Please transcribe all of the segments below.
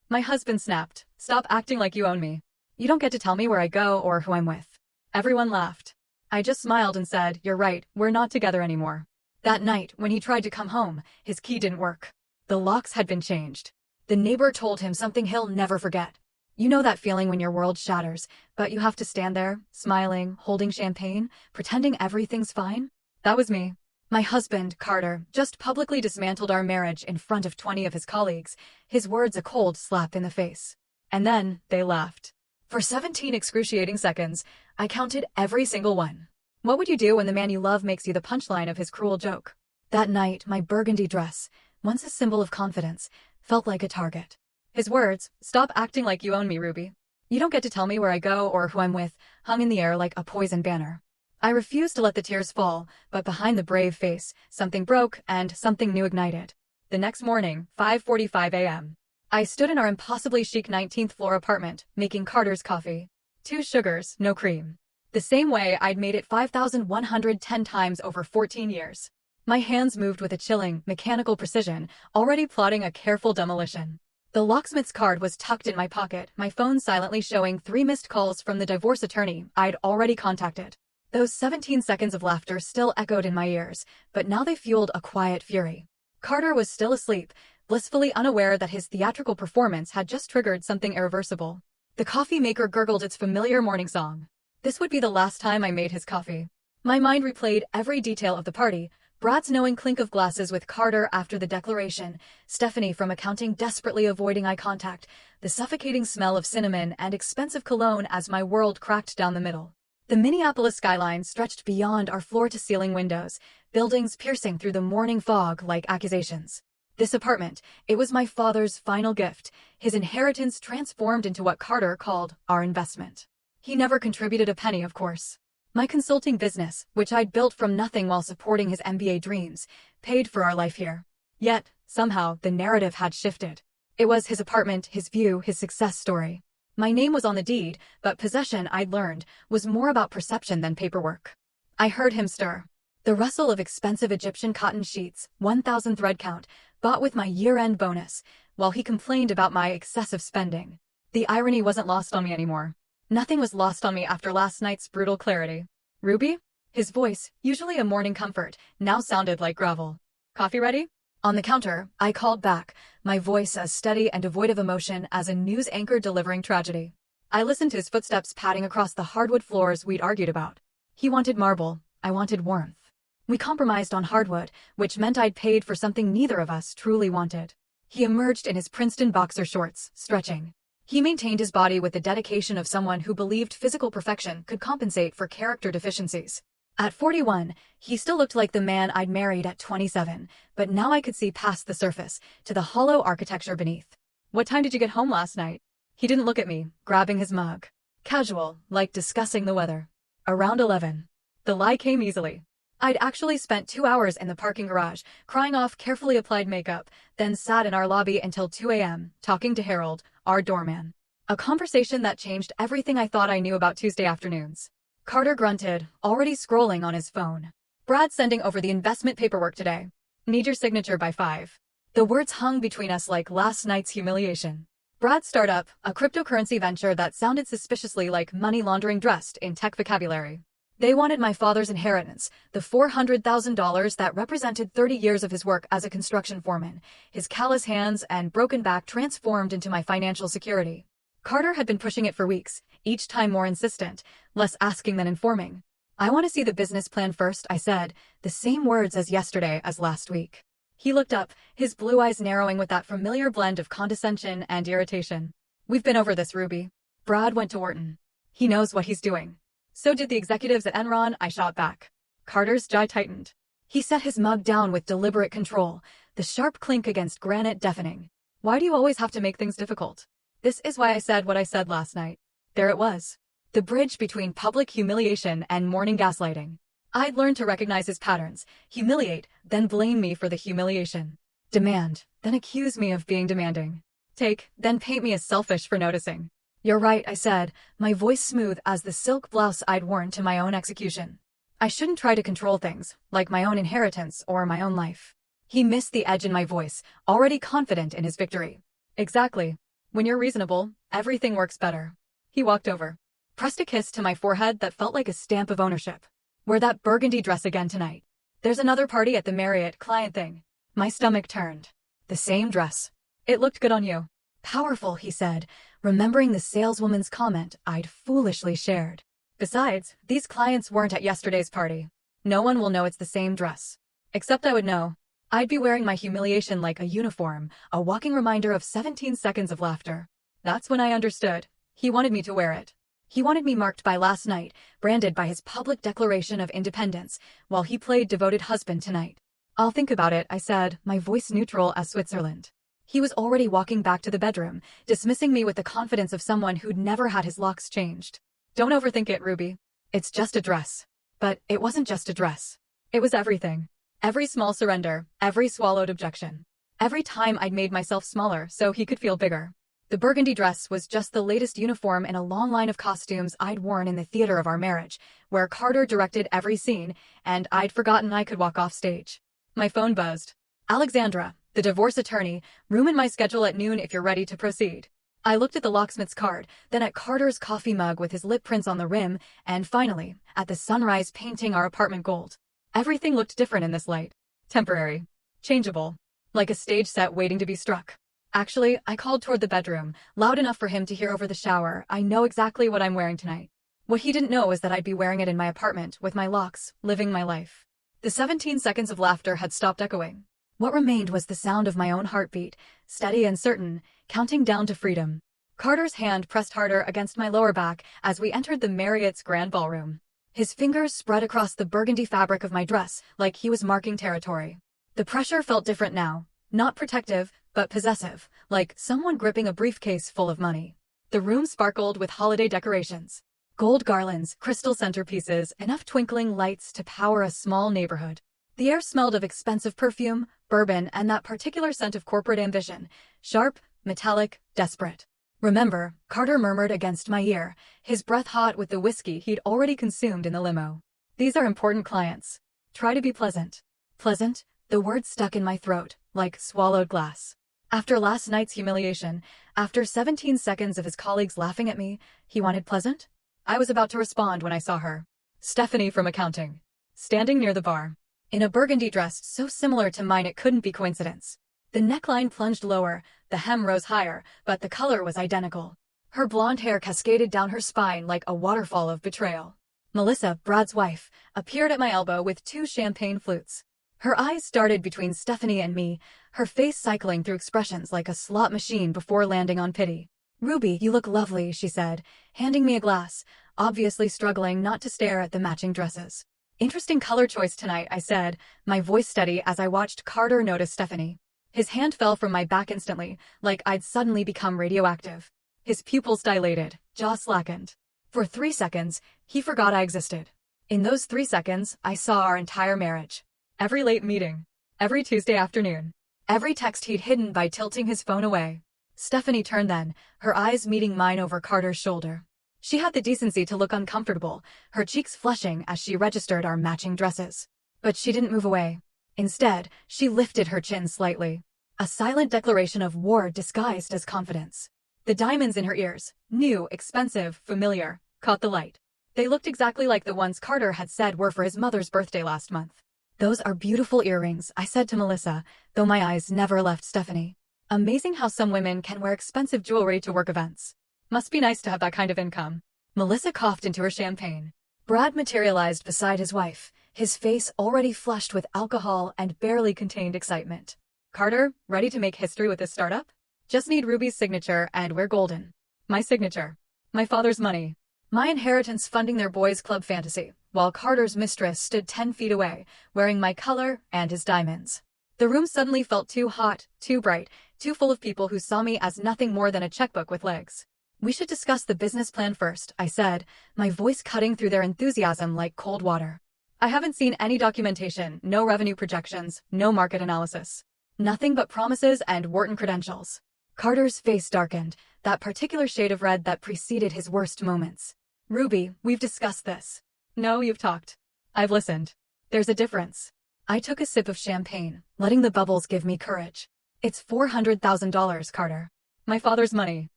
My husband snapped. Stop acting like you own me. You don't get to tell me where I go or who I'm with. Everyone laughed. I just smiled and said, you're right, we're not together anymore. That night, when he tried to come home, his key didn't work. The locks had been changed. The neighbor told him something he'll never forget. You know that feeling when your world shatters, but you have to stand there, smiling, holding champagne, pretending everything's fine? That was me. My husband, Carter, just publicly dismantled our marriage in front of 20 of his colleagues, his words a cold slap in the face. And then, they laughed. For 17 excruciating seconds, I counted every single one. What would you do when the man you love makes you the punchline of his cruel joke? That night, my burgundy dress, once a symbol of confidence, felt like a target. His words, stop acting like you own me, Ruby. You don't get to tell me where I go or who I'm with, hung in the air like a poison banner. I refused to let the tears fall, but behind the brave face, something broke and something new ignited. The next morning, 5:45 a.m. I stood in our impossibly chic 19th floor apartment, making Carter's coffee. 2 sugars, no cream. The same way I'd made it 5,110 times over 14 years. My hands moved with a chilling, mechanical precision, already plotting a careful demolition. The locksmith's card was tucked in my pocket, my phone silently showing 3 missed calls from the divorce attorney I'd already contacted. Those 17 seconds of laughter still echoed in my ears, but now they fueled a quiet fury. Carter was still asleep, blissfully unaware that his theatrical performance had just triggered something irreversible. The coffee maker gurgled its familiar morning song. This would be the last time I made his coffee. My mind replayed every detail of the party, Brad's knowing clink of glasses with Carter after the declaration, Stephanie from accounting desperately avoiding eye contact, the suffocating smell of cinnamon and expensive cologne as my world cracked down the middle. The Minneapolis skyline stretched beyond our floor-to-ceiling windows, buildings piercing through the morning fog like accusations. This apartment, it was my father's final gift, his inheritance transformed into what Carter called our investment. He never contributed a penny, of course. My consulting business, which I'd built from nothing while supporting his MBA dreams, paid for our life here. Yet, somehow, the narrative had shifted. It was his apartment, his view, his success story. My name was on the deed, but possession, I'd learned, was more about perception than paperwork. I heard him stir. The rustle of expensive Egyptian cotton sheets, 1,000 thread count, bought with my year-end bonus, while he complained about my excessive spending. The irony wasn't lost on me anymore. Nothing was lost on me after last night's brutal clarity. Ruby? His voice, usually a morning comfort, now sounded like gravel. Coffee ready? On the counter, I called back, my voice as steady and devoid of emotion as a news anchor delivering tragedy. I listened to his footsteps padding across the hardwood floors we'd argued about. He wanted marble, I wanted warmth. We compromised on hardwood, which meant I'd paid for something neither of us truly wanted. He emerged in his Princeton boxer shorts, stretching. He maintained his body with the dedication of someone who believed physical perfection could compensate for character deficiencies. At 41, he still looked like the man I'd married at 27, but now I could see past the surface, to the hollow architecture beneath. What time did you get home last night? He didn't look at me, grabbing his mug. Casual, like discussing the weather. Around 11. The lie came easily. I'd actually spent 2 hours in the parking garage, crying off carefully applied makeup, then sat in our lobby until 2 a.m., talking to Harold, our doorman. A conversation that changed everything I thought I knew about Tuesday afternoons. Carter grunted, already scrolling on his phone. Brad's sending over the investment paperwork today. Need your signature by 5. The words hung between us like last night's humiliation. Brad's startup, a cryptocurrency venture that sounded suspiciously like money laundering dressed in tech vocabulary. They wanted my father's inheritance, the $400,000 that represented 30 years of his work as a construction foreman, his callous hands and broken back transformed into my financial security. Carter had been pushing it for weeks, each time more insistent, less asking than informing. I want to see the business plan first, I said, the same words as yesterday as last week. He looked up, his blue eyes narrowing with that familiar blend of condescension and irritation. We've been over this, Ruby. Brad went to Wharton. He knows what he's doing. So did the executives at Enron, I shot back. Carter's jaw tightened. He set his mug down with deliberate control, the sharp clink against granite deafening. Why do you always have to make things difficult? This is why I said what I said last night. There it was. The bridge between public humiliation and morning gaslighting. I'd learned to recognize his patterns, humiliate, then blame me for the humiliation. Demand, then accuse me of being demanding. Take, then paint me as selfish for noticing. You're right, I said, my voice smooth as the silk blouse I'd worn to my own execution. I shouldn't try to control things, like my own inheritance or my own life. He missed the edge in my voice, already confident in his victory. Exactly. When you're reasonable, everything works better. He walked over, pressed a kiss to my forehead that felt like a stamp of ownership. Wear that burgundy dress again tonight. There's another party at the Marriott client thing. My stomach turned. The same dress. It looked good on you. Powerful, he said, remembering the saleswoman's comment I'd foolishly shared. Besides, these clients weren't at yesterday's party. No one will know it's the same dress. Except I would know. I'd be wearing my humiliation like a uniform, a walking reminder of 17 seconds of laughter. That's when I understood. He wanted me to wear it. He wanted me marked by last night, branded by his public declaration of independence, while he played devoted husband tonight. I'll think about it, I said, my voice neutral as Switzerland. He was already walking back to the bedroom, dismissing me with the confidence of someone who'd never had his locks changed. Don't overthink it, Ruby. It's just a dress. But it wasn't just a dress. It was everything. Every small surrender, every swallowed objection. Every time I'd made myself smaller so he could feel bigger. The burgundy dress was just the latest uniform in a long line of costumes I'd worn in the theater of our marriage, where Carter directed every scene, and I'd forgotten I could walk off stage. My phone buzzed. Alexandra, the divorce attorney, room in my schedule at noon if you're ready to proceed. I looked at the locksmith's card, then at Carter's coffee mug with his lip prints on the rim, and finally, at the sunrise painting our apartment gold. Everything looked different in this light. Temporary. Changeable. Like a stage set waiting to be struck. Actually, I called toward the bedroom, loud enough for him to hear over the shower. I know exactly what I'm wearing tonight. What he didn't know is that I'd be wearing it in my apartment, with my locks, living my life. The 17 seconds of laughter had stopped echoing. What remained was the sound of my own heartbeat, steady and certain, counting down to freedom. Carter's hand pressed harder against my lower back as we entered the Marriott's grand ballroom. His fingers spread across the burgundy fabric of my dress, like he was marking territory. The pressure felt different now, not protective, but possessive, like someone gripping a briefcase full of money. The room sparkled with holiday decorations. Gold garlands, crystal centerpieces, enough twinkling lights to power a small neighborhood. The air smelled of expensive perfume, bourbon, and that particular scent of corporate ambition, sharp, metallic, desperate. Remember, Carter murmured against my ear, his breath hot with the whiskey he'd already consumed in the limo. These are important clients. Try to be pleasant. Pleasant? The word stuck in my throat, like swallowed glass. After last night's humiliation, after 17 seconds of his colleagues laughing at me, he wanted pleasant? I was about to respond when I saw her. Stephanie from accounting. Standing near the bar. In a burgundy dress so similar to mine it couldn't be coincidence. The neckline plunged lower, the hem rose higher, but the color was identical. Her blonde hair cascaded down her spine like a waterfall of betrayal. Melissa, Brad's wife, appeared at my elbow with 2 champagne flutes. Her eyes darted between Stephanie and me, her face cycling through expressions like a slot machine before landing on pity. "Ruby, you look lovely," she said, handing me a glass, obviously struggling not to stare at the matching dresses. "Interesting color choice tonight," I said, my voice steady as I watched Carter notice Stephanie. His hand fell from my back instantly, like I'd suddenly become radioactive. His pupils dilated, jaw slackened. For 3 seconds, he forgot I existed. In those 3 seconds, I saw our entire marriage. Every late meeting. Every Tuesday afternoon. Every text he'd hidden by tilting his phone away. Stephanie turned then, her eyes meeting mine over Carter's shoulder. She had the decency to look uncomfortable, her cheeks flushing as she registered our matching dresses. But she didn't move away. Instead, she lifted her chin slightly. A silent declaration of war disguised as confidence. The diamonds in her ears, new, expensive, familiar, caught the light. They looked exactly like the ones Carter had said were for his mother's birthday last month. "Those are beautiful earrings," I said to Melissa, though my eyes never left Stephanie. "Amazing how some women can wear expensive jewelry to work events. Must be nice to have that kind of income." Melissa coughed into her champagne. Brad materialized beside his wife, his face already flushed with alcohol and barely contained excitement. "Carter, ready to make history with this startup? Just need Ruby's signature and we're golden." My signature. My father's money. My inheritance funding their boys' club fantasy, while Carter's mistress stood 10 feet away, wearing my color and his diamonds. The room suddenly felt too hot, too bright, too full of people who saw me as nothing more than a checkbook with legs. "We should discuss the business plan first," I said, my voice cutting through their enthusiasm like cold water. "I haven't seen any documentation, no revenue projections, no market analysis. Nothing but promises and Wharton credentials." Carter's face darkened, that particular shade of red that preceded his worst moments. "Ruby, we've discussed this." "No, you've talked." "I've listened." "There's a difference." I took a sip of champagne, letting the bubbles give me courage. "It's $400,000, Carter." My father's money.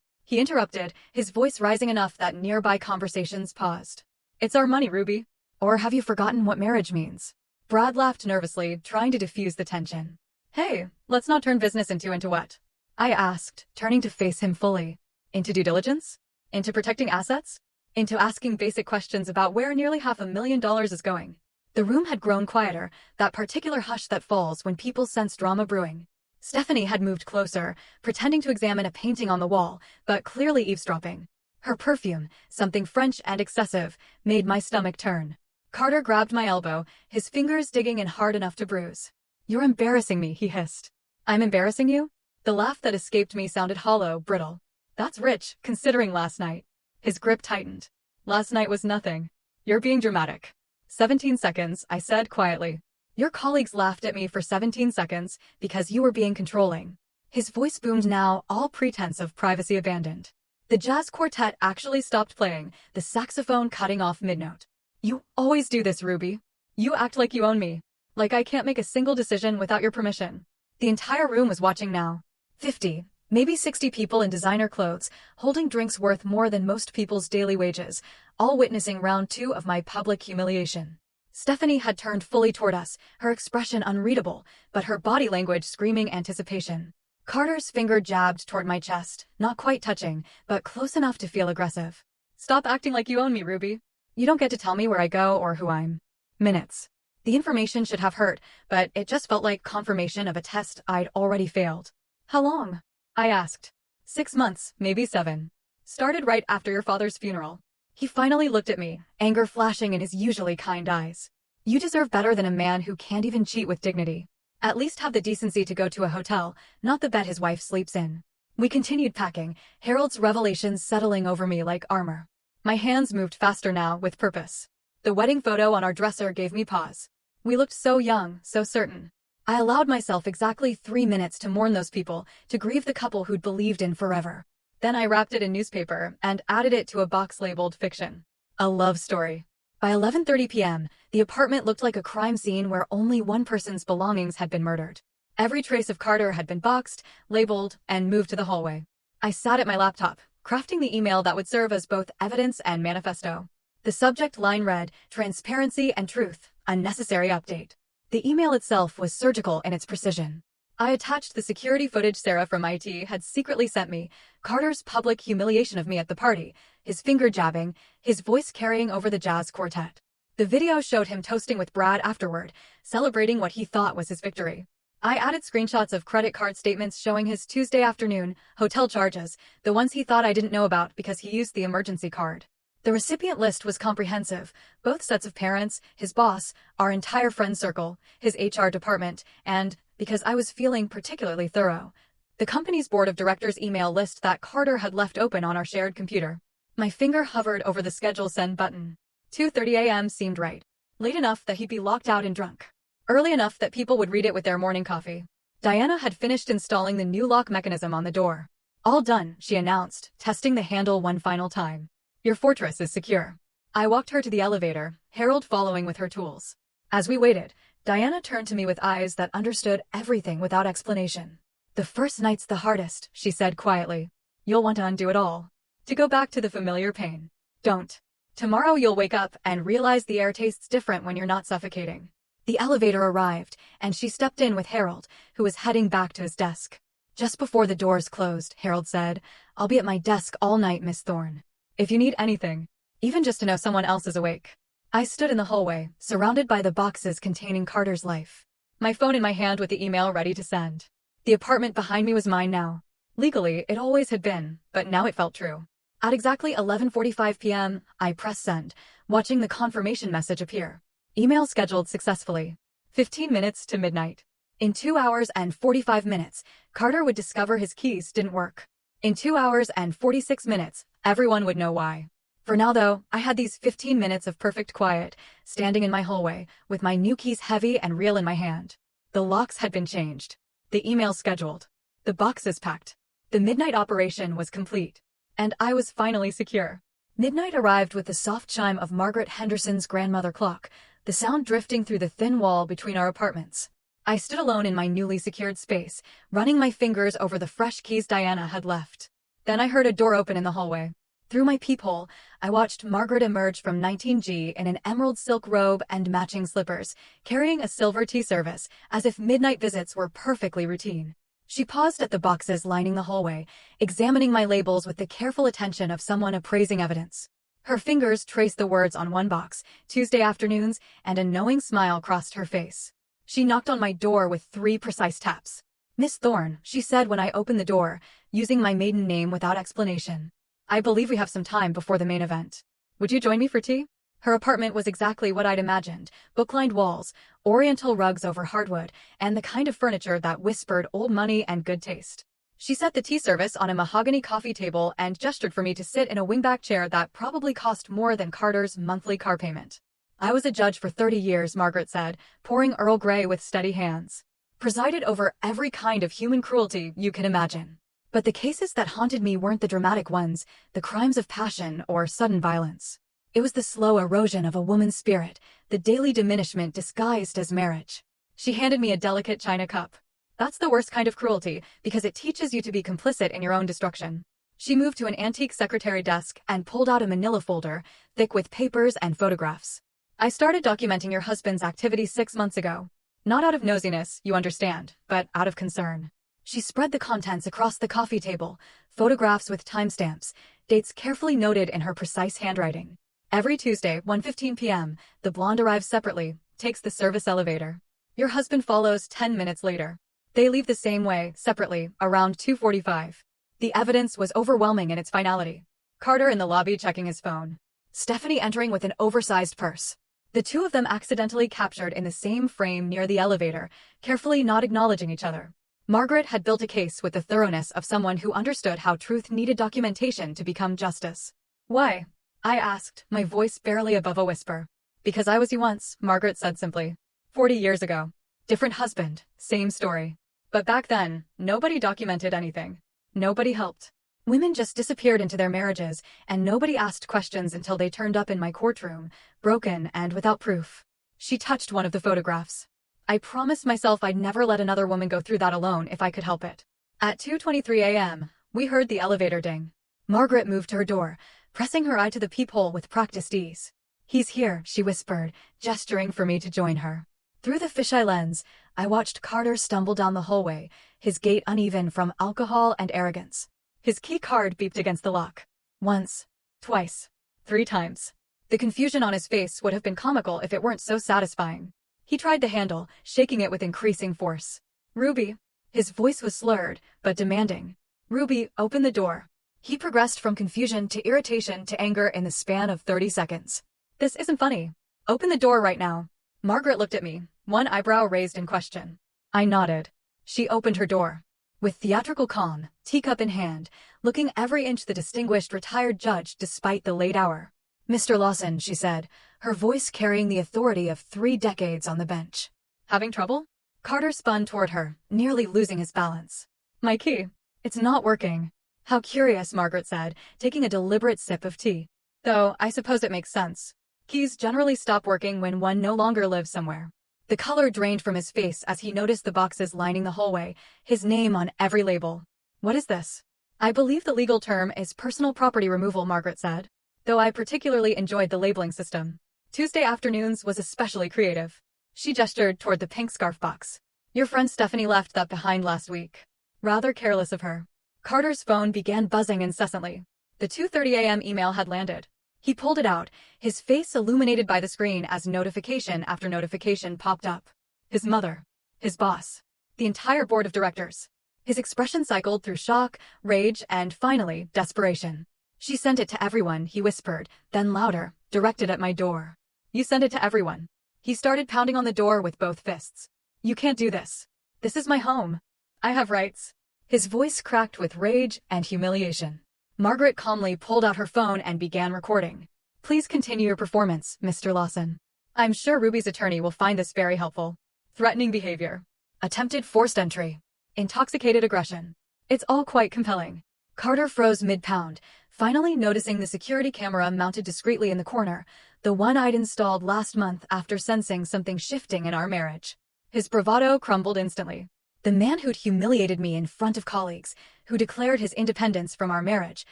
He interrupted, his voice rising enough that nearby conversations paused. It's our money, Ruby. Or have you forgotten what marriage means? Brad laughed nervously, trying to diffuse the tension. Hey, let's not turn business into what? I asked, turning to face him fully. Into due diligence? Into protecting assets? Into asking basic questions about where nearly $500,000 is going. The room had grown quieter, that particular hush that falls when people sense drama brewing. Stephanie had moved closer, pretending to examine a painting on the wall, but clearly eavesdropping. Her perfume, something French and excessive, made my stomach turn. Carter grabbed my elbow, his fingers digging in hard enough to bruise. You're embarrassing me, he hissed. I'm embarrassing you? The laugh that escaped me sounded hollow, brittle. That's rich, considering last night. His grip tightened. Last night was nothing. You're being dramatic. 17 seconds, I said quietly. Your colleagues laughed at me for 17 seconds because you were being controlling. His voice boomed now, all pretense of privacy abandoned. The jazz quartet actually stopped playing, the saxophone cutting off mid-note. You always do this, Ruby. You act like you own me. Like I can't make a single decision without your permission. The entire room was watching now. 50, maybe 60 people in designer clothes, holding drinks worth more than most people's daily wages, all witnessing round 2 of my public humiliation. Stephanie had turned fully toward us, her expression unreadable, but her body language screaming anticipation. Carter's finger jabbed toward my chest, not quite touching, but close enough to feel aggressive. Stop acting like you own me, Ruby. You don't get to tell me where I go or who I'm. Minutes. The information should have hurt, but it just felt like confirmation of a test I'd already failed. How long? I asked. 6 months, maybe 7. Started right after your father's funeral. He finally looked at me, anger flashing in his usually kind eyes. You deserve better than a man who can't even cheat with dignity. At least have the decency to go to a hotel, not the bed his wife sleeps in. We continued packing, Harold's revelations settling over me like armor. My hands moved faster now, with purpose. The wedding photo on our dresser gave me pause. We looked so young, so certain. I allowed myself exactly 3 minutes to mourn those people, to grieve the couple who'd believed in forever. Then I wrapped it in newspaper and added it to a box labeled fiction. A love story. By 11:30 p.m., the apartment looked like a crime scene where only one person's belongings had been murdered. Every trace of Carter had been boxed, labeled, and moved to the hallway. I sat at my laptop, crafting the email that would serve as both evidence and manifesto. The subject line read, Transparency and Truth, a necessary update. The email itself was surgical in its precision. I attached the security footage Sarah from IT had secretly sent me, Carter's public humiliation of me at the party, his finger jabbing, his voice carrying over the jazz quartet. The video showed him toasting with Brad afterward, celebrating what he thought was his victory. I added screenshots of credit card statements showing his Tuesday afternoon hotel charges, the ones he thought I didn't know about because he used the emergency card. The recipient list was comprehensive, both sets of parents, his boss, our entire friend circle, his HR department, and, because I was feeling particularly thorough, the company's board of directors email list that Carter had left open on our shared computer. My finger hovered over the schedule send button. 2:30 a.m. seemed right. Late enough that he'd be locked out and drunk. Early enough that people would read it with their morning coffee. Diana had finished installing the new lock mechanism on the door. All done, she announced, testing the handle one final time. Your fortress is secure. I walked her to the elevator, Harold following with her tools. As we waited, Diana turned to me with eyes that understood everything without explanation. The first night's the hardest, she said quietly. You'll want to undo it all. To go back to the familiar pain. Don't. Tomorrow you'll wake up and realize the air tastes different when you're not suffocating. The elevator arrived, and she stepped in with Harold, who was heading back to his desk. Just before the doors closed, Harold said, I'll be at my desk all night, Miss Thorne. If you need anything, even just to know someone else is awake. I stood in the hallway, surrounded by the boxes containing Carter's life. My phone in my hand with the email ready to send. The apartment behind me was mine now. Legally, it always had been, but now it felt true. At exactly 11:45 p.m., I pressed send, watching the confirmation message appear. Email scheduled successfully. 15 minutes to midnight. In 2 hours and 45 minutes, Carter would discover his keys didn't work. In 2 hours and 46 minutes, everyone would know why. For now though, I had these 15 minutes of perfect quiet, standing in my hallway, with my new keys heavy and real in my hand. The locks had been changed. The email scheduled. The boxes packed. The midnight operation was complete. And I was finally secure. Midnight arrived with the soft chime of Margaret Henderson's grandmother clock, the sound drifting through the thin wall between our apartments. I stood alone in my newly secured space, running my fingers over the fresh keys Diana had left. Then I heard a door open in the hallway. Through my peephole, I watched Margaret emerge from 19G in an emerald silk robe and matching slippers, carrying a silver tea service, as if midnight visits were perfectly routine. She paused at the boxes lining the hallway, examining my labels with the careful attention of someone appraising evidence. Her fingers traced the words on one box, Tuesday afternoons, and a knowing smile crossed her face. She knocked on my door with 3 precise taps. "Miss Thorne," she said when I opened the door, using my maiden name without explanation. "I believe we have some time before the main event. Would you join me for tea?" Her apartment was exactly what I'd imagined: book-lined walls, oriental rugs over hardwood, and the kind of furniture that whispered old money and good taste. She set the tea service on a mahogany coffee table and gestured for me to sit in a wingback chair that probably cost more than Carter's monthly car payment. "I was a judge for 30 years, Margaret said, pouring Earl Grey with steady hands. "Presided over every kind of human cruelty you can imagine. But the cases that haunted me weren't the dramatic ones, the crimes of passion or sudden violence. It was the slow erosion of a woman's spirit, the daily diminishment disguised as marriage." She handed me a delicate china cup. "That's the worst kind of cruelty, because it teaches you to be complicit in your own destruction." She moved to an antique secretary desk and pulled out a manila folder, thick with papers and photographs. "I started documenting your husband's activities 6 months ago. Not out of nosiness, you understand, but out of concern." She spread the contents across the coffee table, photographs with timestamps, dates carefully noted in her precise handwriting. "Every Tuesday, 1:15 p.m., the blonde arrives separately, takes the service elevator. Your husband follows 10 minutes later. They leave the same way, separately, around 2:45. The evidence was overwhelming in its finality. Carter in the lobby checking his phone. Stephanie entering with an oversized purse. The two of them accidentally captured in the same frame near the elevator, carefully not acknowledging each other. Margaret had built a case with the thoroughness of someone who understood how truth needed documentation to become justice. "Why?" I asked, my voice barely above a whisper. "Because I was you once," Margaret said simply. 40 years ago. Different husband, same story. But back then, nobody documented anything. Nobody helped. Women just disappeared into their marriages, and nobody asked questions until they turned up in my courtroom, broken and without proof." She touched one of the photographs. "I promised myself I'd never let another woman go through that alone if I could help it." At 2:23 a.m., we heard the elevator ding. Margaret moved to her door, pressing her eye to the peephole with practiced ease. "He's here," she whispered, gesturing for me to join her. Through the fisheye lens, I watched Carter stumble down the hallway, his gait uneven from alcohol and arrogance. His key card beeped against the lock. Once, twice, 3 times. The confusion on his face would have been comical if it weren't so satisfying. He tried the handle, shaking it with increasing force. "Ruby." His voice was slurred, but demanding. "Ruby, open the door." He progressed from confusion to irritation to anger in the span of 30 seconds. "This isn't funny. Open the door right now." Margaret looked at me, one eyebrow raised in question. I nodded. She opened her door. With theatrical calm, teacup in hand, looking every inch the distinguished retired judge despite the late hour. "Mr. Lawson," she said, her voice carrying the authority of 3 decades on the bench. "Having trouble?" Carter spun toward her, nearly losing his balance. "My key. It's not working." "How curious," Margaret said, taking a deliberate sip of tea. "Though, I suppose it makes sense. Keys generally stop working when one no longer lives somewhere." The color drained from his face as he noticed the boxes lining the hallway, his name on every label. "What is this?" "I believe the legal term is personal property removal," Margaret said, though I particularly enjoyed the labeling system. Tuesday afternoons was especially creative. She gestured toward the pink scarf box. "Your friend Stephanie left that behind last week." Rather careless of her. Carter's phone began buzzing incessantly. The 2:30 a.m. email had landed. He pulled it out, his face illuminated by the screen as notification after notification popped up. His mother. His boss. The entire board of directors. His expression cycled through shock, rage, and finally, desperation. "She sent it to everyone," he whispered, then louder, directed at my door. "You send it to everyone." He started pounding on the door with both fists. "You can't do this. This is my home. I have rights." His voice cracked with rage and humiliation. Margaret calmly pulled out her phone and began recording. "Please continue your performance, Mr. Lawson. I'm sure Ruby's attorney will find this very helpful." Threatening behavior. Attempted forced entry. Intoxicated aggression. It's all quite compelling. Carter froze mid-pound, finally noticing the security camera mounted discreetly in the corner, the one I'd installed last month after sensing something shifting in our marriage. His bravado crumbled instantly. The man who'd humiliated me in front of colleagues, who declared his independence from our marriage,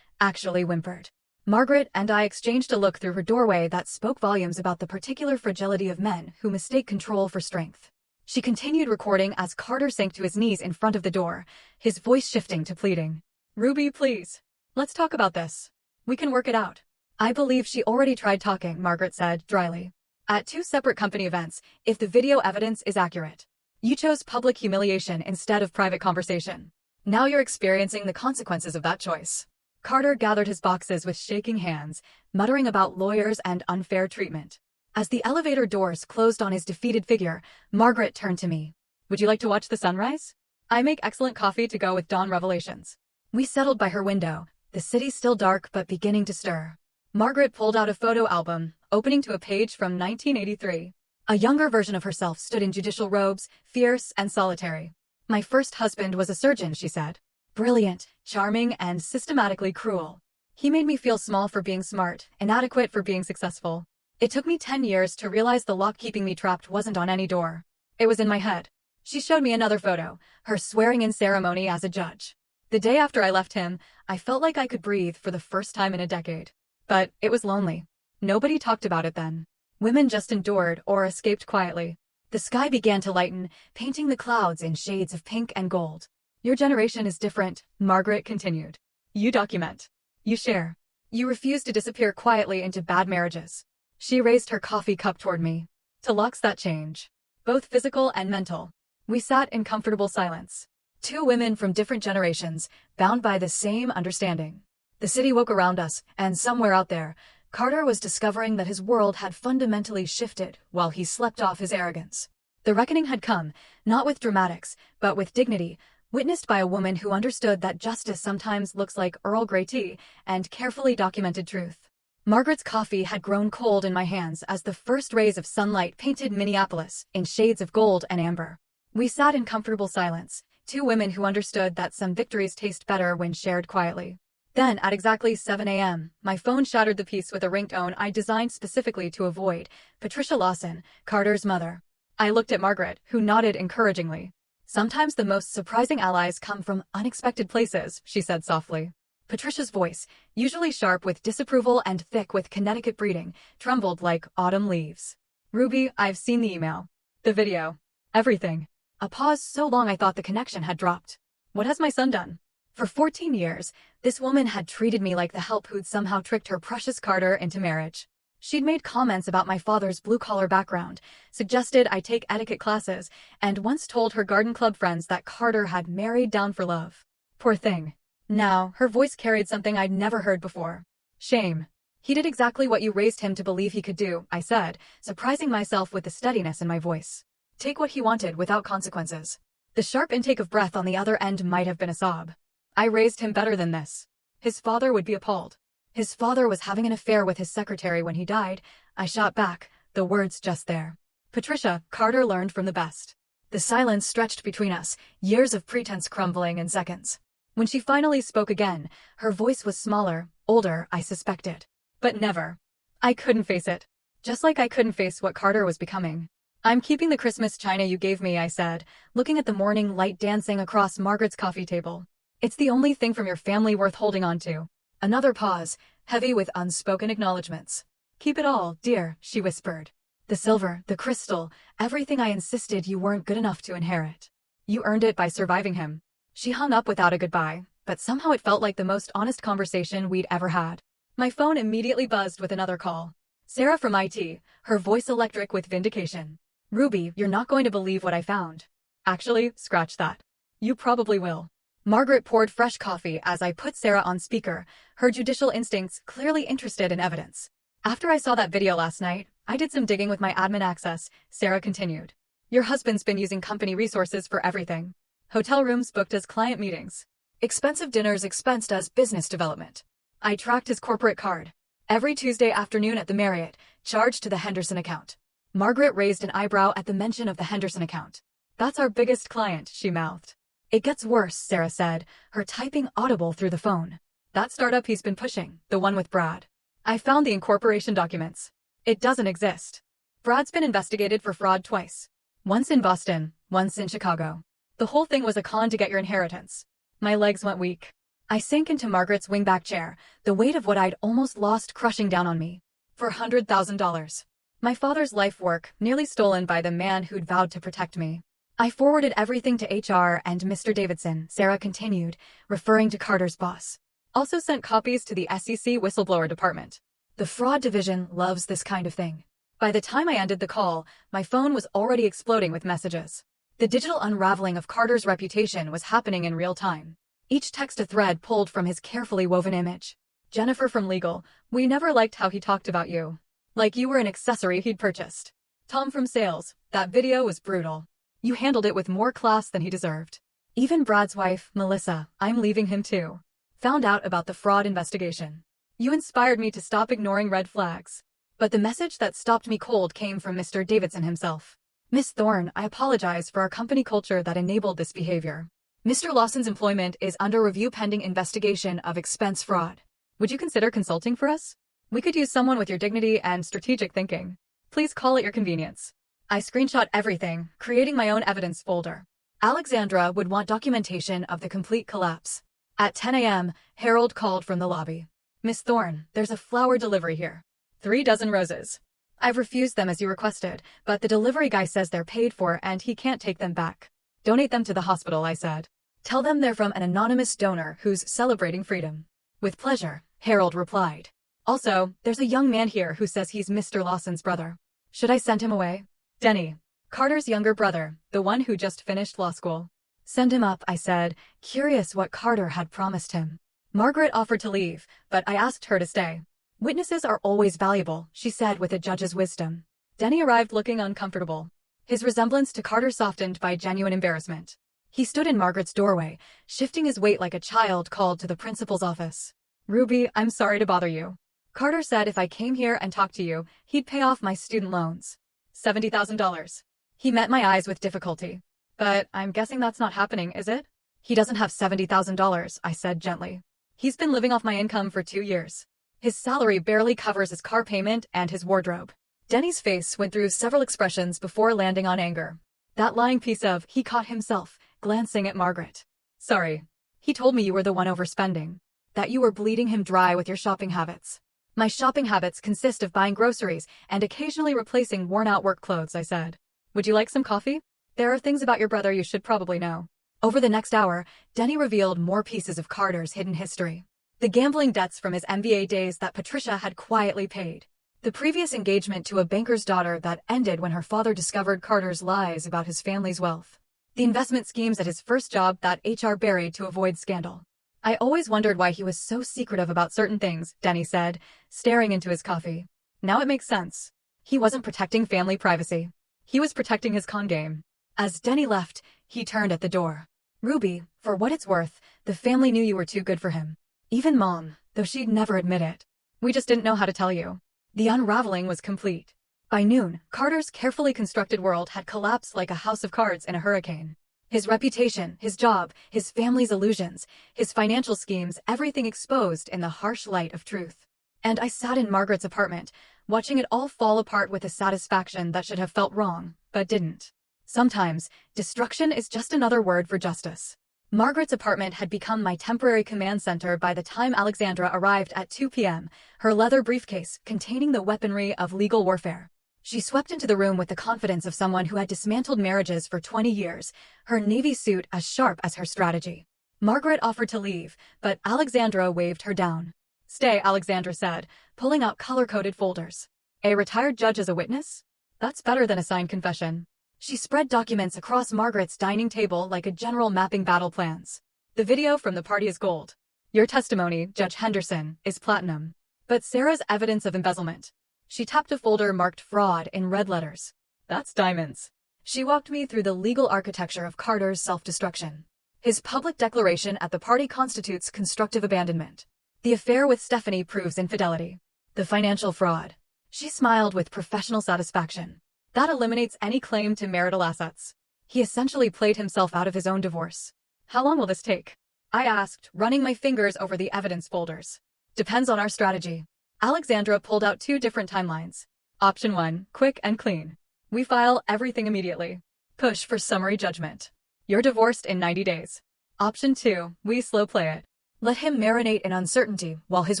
actually whimpered. Margaret and I exchanged a look through her doorway that spoke volumes about the particular fragility of men who mistake control for strength. She continued recording as Carter sank to his knees in front of the door, his voice shifting to pleading. "Ruby, please. Let's talk about this. We can work it out." "I believe she already tried talking," Margaret said, dryly. "At 2 separate company events, if the video evidence is accurate. You chose public humiliation instead of private conversation. Now you're experiencing the consequences of that choice." Carter gathered his boxes with shaking hands, muttering about lawyers and unfair treatment. As the elevator doors closed on his defeated figure, Margaret turned to me. "Would you like to watch the sunrise? I make excellent coffee to go with dawn revelations." We settled by her window, the city still dark but beginning to stir. Margaret pulled out a photo album, opening to a page from 1983. A younger version of herself stood in judicial robes, fierce and solitary. "My first husband was a surgeon," she said. "Brilliant, charming, and systematically cruel. He made me feel small for being smart, inadequate for being successful. It took me 10 years to realize the lock keeping me trapped wasn't on any door. It was in my head." She showed me another photo, her swearing-in ceremony as a judge. "The day after I left him, I felt like I could breathe for the first time in a decade. But it was lonely. Nobody talked about it then. Women just endured or escaped quietly." The sky began to lighten, painting the clouds in shades of pink and gold. "Your generation is different," Margaret continued. "You document. You share. You refuse to disappear quietly into bad marriages." She raised her coffee cup toward me. "To locks that change. Both physical and mental." We sat in comfortable silence. 2 women from different generations, bound by the same understanding. The city woke around us, and somewhere out there, Carter was discovering that his world had fundamentally shifted while he slept off his arrogance. The reckoning had come, not with dramatics, but with dignity, witnessed by a woman who understood that justice sometimes looks like Earl Grey tea and carefully documented truth. Margaret's coffee had grown cold in my hands as the first rays of sunlight painted Minneapolis in shades of gold and amber. We sat in comfortable silence, 2 women who understood that some victories taste better when shared quietly. Then, at exactly 7 a.m., my phone shattered the peace with a ringtone I designed specifically to avoid: Patricia Lawson, Carter's mother. I looked at Margaret, who nodded encouragingly. "Sometimes the most surprising allies come from unexpected places," she said softly. Patricia's voice, usually sharp with disapproval and thick with Connecticut breeding, trembled like autumn leaves. "Ruby, I've seen the email. The video. Everything." A pause so long I thought the connection had dropped. "What has my son done?" For 14 years, this woman had treated me like the help who'd somehow tricked her precious Carter into marriage. She'd made comments about my father's blue-collar background, suggested I take etiquette classes, and once told her garden club friends that Carter had married down for love. Poor thing. Now, her voice carried something I'd never heard before. "Shame. He did exactly what you raised him to believe he could do," I said, surprising myself with the steadiness in my voice. "Take what he wanted without consequences." The sharp intake of breath on the other end might have been a sob. "I raised him better than this. His father would be appalled." "His father was having an affair with his secretary when he died," I shot back, the words just there. "Patricia, Carter learned from the best." The silence stretched between us, years of pretense crumbling in seconds. When she finally spoke again, her voice was smaller, older, I suspected. "But never. I couldn't face it. Just like I couldn't face what Carter was becoming." "I'm keeping the Christmas china you gave me," I said, looking at the morning light dancing across Margaret's coffee table. "It's the only thing from your family worth holding on to." Another pause, heavy with unspoken acknowledgments. "Keep it all, dear," she whispered. "The silver, the crystal, everything I insisted you weren't good enough to inherit. You earned it by surviving him." She hung up without a goodbye, but somehow it felt like the most honest conversation we'd ever had. My phone immediately buzzed with another call. Sarah from IT, her voice electric with vindication. "Ruby, you're not going to believe what I found." "Actually, scratch that. You probably will." Margaret poured fresh coffee as I put Sarah on speaker, her judicial instincts clearly interested in evidence. "After I saw that video last night, I did some digging with my admin access," Sarah continued. "Your husband's been using company resources for everything. Hotel rooms booked as client meetings. Expensive dinners expensed as business development. I tracked his corporate card. Every Tuesday afternoon at the Marriott, charged to the Henderson account." Margaret raised an eyebrow at the mention of the Henderson account. "That's our biggest client," she mouthed. "It gets worse," Sarah said, her typing audible through the phone. "That startup he's been pushing, the one with Brad. I found the incorporation documents. It doesn't exist. Brad's been investigated for fraud twice. Once in Boston, once in Chicago. The whole thing was a con to get your inheritance. My legs went weak. I sank into Margaret's wingback chair, the weight of what I'd almost lost crushing down on me. $400,000. My father's life work, nearly stolen by the man who'd vowed to protect me. I forwarded everything to HR and Mr. Davidson, Sarah continued, referring to Carter's boss. Also sent copies to the SEC whistleblower department. The fraud division loves this kind of thing. By the time I ended the call, my phone was already exploding with messages. The digital unraveling of Carter's reputation was happening in real time. Each text a thread pulled from his carefully woven image. Jennifer from legal, we never liked how he talked about you. Like you were an accessory he'd purchased. Tom from sales, that video was brutal. You handled it with more class than he deserved. Even Brad's wife, Melissa, I'm leaving him too. Found out about the fraud investigation. You inspired me to stop ignoring red flags. But the message that stopped me cold came from Mr. Davidson himself. Miss Thorne, I apologize for our company culture that enabled this behavior. Mr. Lawson's employment is under review pending investigation of expense fraud. Would you consider consulting for us? We could use someone with your dignity and strategic thinking. Please call at your convenience. I screenshot everything, creating my own evidence folder. Alexandra would want documentation of the complete collapse. At 10 a.m., Harold called from the lobby. Miss Thorne, there's a flower delivery here. 3 dozen roses. I've refused them as you requested, but the delivery guy says they're paid for and he can't take them back. Donate them to the hospital, I said. Tell them they're from an anonymous donor who's celebrating freedom. With pleasure, Harold replied. Also, there's a young man here who says he's Mr. Lawson's brother. Should I send him away? Denny, Carter's younger brother, the one who just finished law school. Send him up, I said, curious what Carter had promised him. Margaret offered to leave, but I asked her to stay. Witnesses are always valuable, she said with a judge's wisdom. Denny arrived looking uncomfortable. His resemblance to Carter softened by genuine embarrassment. He stood in Margaret's doorway, shifting his weight like a child called to the principal's office. Ruby, I'm sorry to bother you. Carter said if I came here and talked to you, he'd pay off my student loans. $70,000. He met my eyes with difficulty. But I'm guessing that's not happening, is it? He doesn't have $70,000, I said gently. He's been living off my income for 2 years. His salary barely covers his car payment and his wardrobe. Denny's face went through several expressions before landing on anger. That lying piece of, he caught himself, glancing at Margaret. Sorry. He told me you were the one overspending. That you were bleeding him dry with your shopping habits. My shopping habits consist of buying groceries and occasionally replacing worn-out work clothes, I said. Would you like some coffee? There are things about your brother you should probably know. Over the next hour, Denny revealed more pieces of Carter's hidden history. The gambling debts from his MBA days that Patricia had quietly paid. The previous engagement to a banker's daughter that ended when her father discovered Carter's lies about his family's wealth. The investment schemes at his first job that HR buried to avoid scandal. I always wondered why he was so secretive about certain things, Denny said, staring into his coffee. Now it makes sense. He wasn't protecting family privacy. He was protecting his con game. As Denny left, he turned at the door. Ruby, for what it's worth, the family knew you were too good for him. Even Mom, though she'd never admit it. We just didn't know how to tell you. The unraveling was complete. By noon, Carter's carefully constructed world had collapsed like a house of cards in a hurricane. His reputation, his job, his family's illusions, his financial schemes, everything exposed in the harsh light of truth. And I sat in Margaret's apartment, watching it all fall apart with a satisfaction that should have felt wrong, but didn't. Sometimes, destruction is just another word for justice. Margaret's apartment had become my temporary command center by the time Alexandra arrived at 2 p.m., her leather briefcase containing the weaponry of legal warfare. She swept into the room with the confidence of someone who had dismantled marriages for 20 years, her navy suit as sharp as her strategy. Margaret offered to leave, but Alexandra waved her down. Stay, Alexandra said, pulling out color-coded folders. A retired judge as a witness? That's better than a signed confession. She spread documents across Margaret's dining table like a general mapping battle plans. The video from the party is gold. Your testimony, Judge Henderson, is platinum. But Sarah's evidence of embezzlement. She tapped a folder marked fraud in red letters. That's diamonds. She walked me through the legal architecture of Carter's self-destruction. His public declaration at the party constitutes constructive abandonment. The affair with Stephanie proves infidelity. The financial fraud. She smiled with professional satisfaction. That eliminates any claim to marital assets. He essentially played himself out of his own divorce. How long will this take? I asked, running my fingers over the evidence folders. Depends on our strategy. Alexandra pulled out 2 different timelines. Option 1, quick and clean. We file everything immediately. Push for summary judgment. You're divorced in 90 days. Option 2, we slow play it. Let him marinate in uncertainty while his